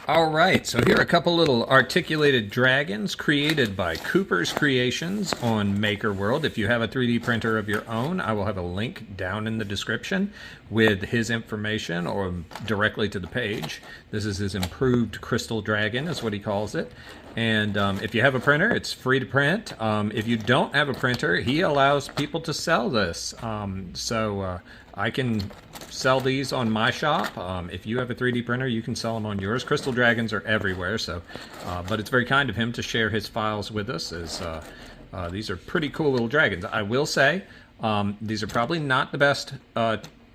All right, so here are a couple little articulated dragons created by Cooper's Creations on Maker World. If you have a 3D printer of your own, I will have a link down in the description with his information or directly to the page. This is his improved crystal dragon, is what he calls it. And if you have a printer, it's free to print. If you don't have a printer, he allows people to sell this. I can sell these on my shop. If you have a 3D printer, you can sell them on yours. Crystal Dragons are everywhere, but it's very kind of him to share his files with us. These are pretty cool little dragons. I will say, these are probably not the best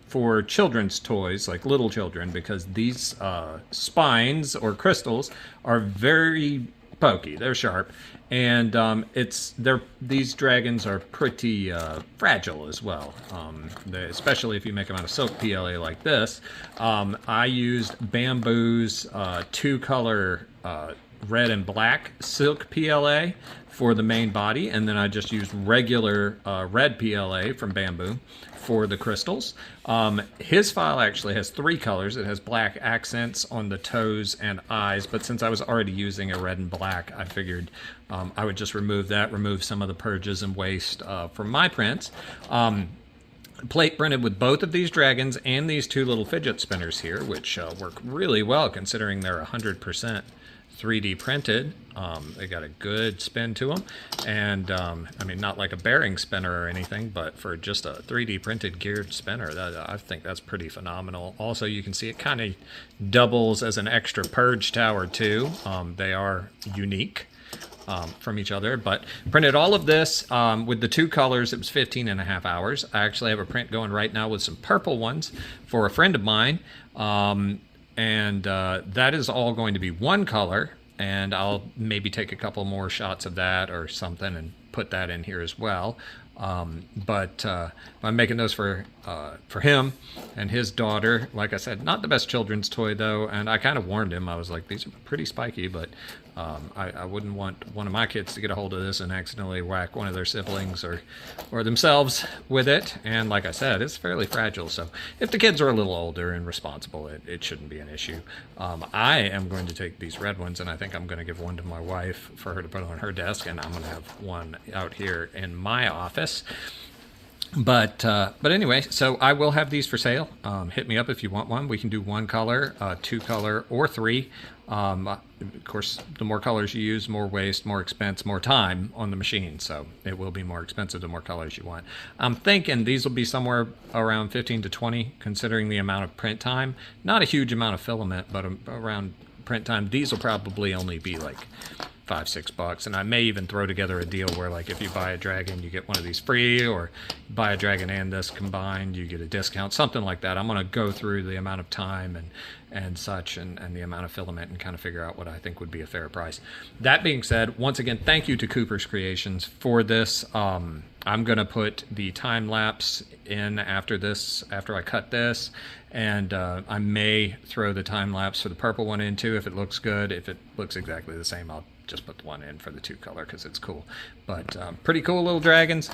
for children's toys, like little children, because these spines or crystals are very pokey. They're sharp, and these dragons are pretty fragile as well. Especially if you make them out of silk PLA like this. I used Bamboo's two-color red and black silk PLA for the main body, and then I just used regular red PLA from Bamboo for the crystals. His file actually has three colors. It has black accents on the toes and eyes, but since I was already using a red and black, I figured I would just remove some of the purges and waste from my prints. Plate printed with both of these dragons and these two little fidget spinners here, which work really well considering they're 100% 3D printed. They got a good spin to them, and I mean, not like a bearing spinner or anything, but for just a 3D printed geared spinner, I think that's pretty phenomenal. Also, you can see it kind of doubles as an extra purge tower too. They are unique from each other, but printed all of this with the two colors. It was 15.5 hours. I actually have a print going right now with some purple ones for a friend of mine. That is all going to be one color, and I'll maybe take a couple more shots of that or something and put that in here as well. I'm making those for him and his daughter. Like I said, not the best children's toy though, and I kind of warned him. I was like, these are pretty spiky, but I wouldn't want one of my kids to get a hold of this and accidentally whack one of their siblings or themselves with it. And like I said, it's fairly fragile, so if the kids are a little older and responsible, it shouldn't be an issue. I am going to take these red ones, and I think I'm going to give one to my wife for her to put on her desk, and I'm going to have one out here in my office. But anyway, so I will have these for sale. Hit me up if you want one. We can do one color, two color, or three. Of course, the more colors you use, more waste, more expense, more time on the machine. So it will be more expensive the more colors you want. I'm thinking these will be somewhere around 15 to 20, considering the amount of print time. Not a huge amount of filament, but around print time. These will probably only be like $5-6, and I may even throw together a deal where, like, if you buy a dragon you get one of these free, or buy a dragon and this combined you get a discount, something like that. I'm going to go through the amount of time and such, and the amount of filament, and kind of figure out what I think would be a fair price. That being said, once again, thank you to Cooper's Creations for this. I'm going to put the time lapse in after I cut this, and I may throw the time lapse for the purple one in too if it looks good. If it looks exactly the same, I'll just put the one in for the two color because it's cool. But pretty cool little dragons.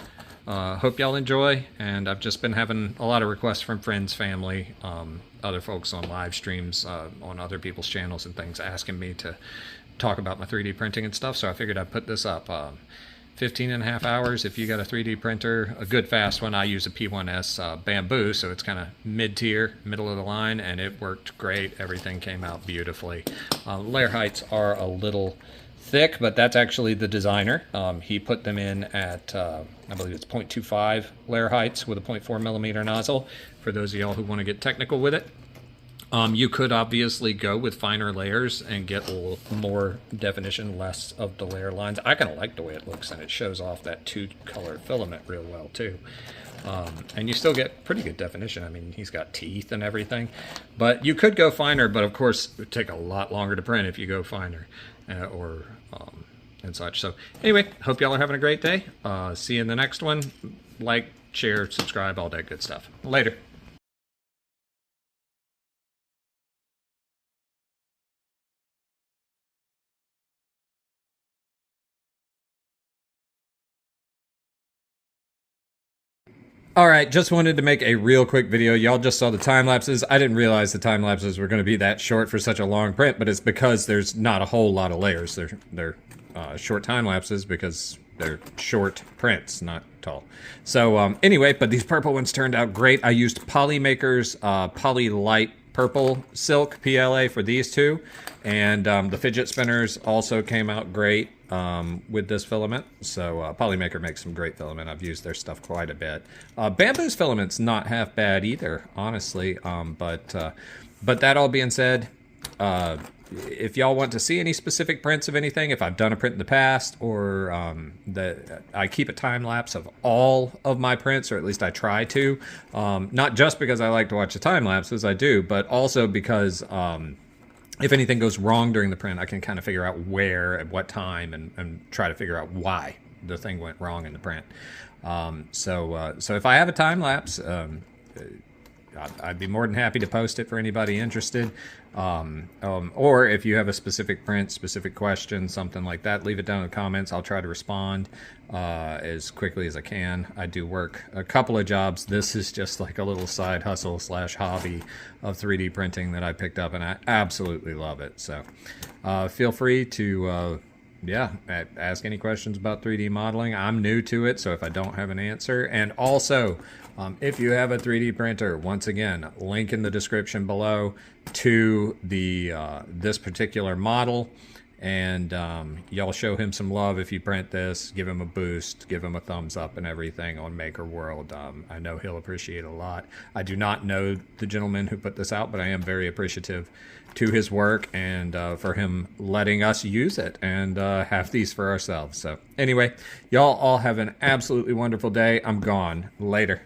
Hope y'all enjoy, and I've just been having a lot of requests from friends, family, other folks on live streams, on other people's channels and things, asking me to talk about my 3D printing and stuff, so I figured I'd put this up. 15.5 hours if you got a 3D printer, a good fast one. I use a P1S Bamboo, so it's kind of mid-tier, middle of the line, and it worked great. Everything came out beautifully. Layer heights are a little thick, but that's actually the designer. He put them in at, I believe it's 0.25 layer heights with a 0.4 millimeter nozzle, for those of y'all who want to get technical with it. You could obviously go with finer layers and get a little more definition, less of the layer lines. I kind of like the way it looks, and it shows off that two-color filament real well too. And you still get pretty good definition. I mean, he's got teeth and everything. But you could go finer, but of course it would take a lot longer to print if you go finer and such. So anyway, hope y'all are having a great day. See you in the next one. Like, share, subscribe, all that good stuff. Later. All right, just wanted to make a real quick video. Y'all just saw the time lapses. I didn't realize the time lapses were going to be that short for such a long print, but it's because there's not a whole lot of layers. They're short time lapses because they're short prints, not tall. So anyway, but these purple ones turned out great. I used Polymaker's Poly Light Purple Silk PLA for these two, and the fidget spinners also came out great with this filament. So Polymaker makes some great filament. I've used their stuff quite a bit. Bamboo's filament's not half bad either, honestly. But that all being said, if y'all want to see any specific prints of anything, if I've done a print in the past, or I keep a time lapse of all of my prints, or at least I try to. Not just because I like to watch the time lapses, I do, but also because if anything goes wrong during the print, I can kind of figure out where, at what time, and try to figure out why the thing went wrong in the print. So if I have a time lapse, I'd be more than happy to post it for anybody interested. Or if you have a specific print, specific question, something like that, leave it down in the comments. I'll try to respond as quickly as I can. I do work a couple of jobs. This is just like a little side hustle / hobby of 3D printing that I picked up, and I absolutely love it. So feel free to ask any questions about 3D modeling. I'm new to it, so if I don't have an answer. And also, if you have a 3D printer, once again, link in the description below to the this particular model. And y'all show him some love if you print this. Give him a boost, give him a thumbs up and everything on Maker World. I know he'll appreciate it a lot. I do not know the gentleman who put this out, but I am very appreciative to his work and for him letting us use it and have these for ourselves. So anyway, y'all all have an absolutely wonderful day. I'm gone. Later.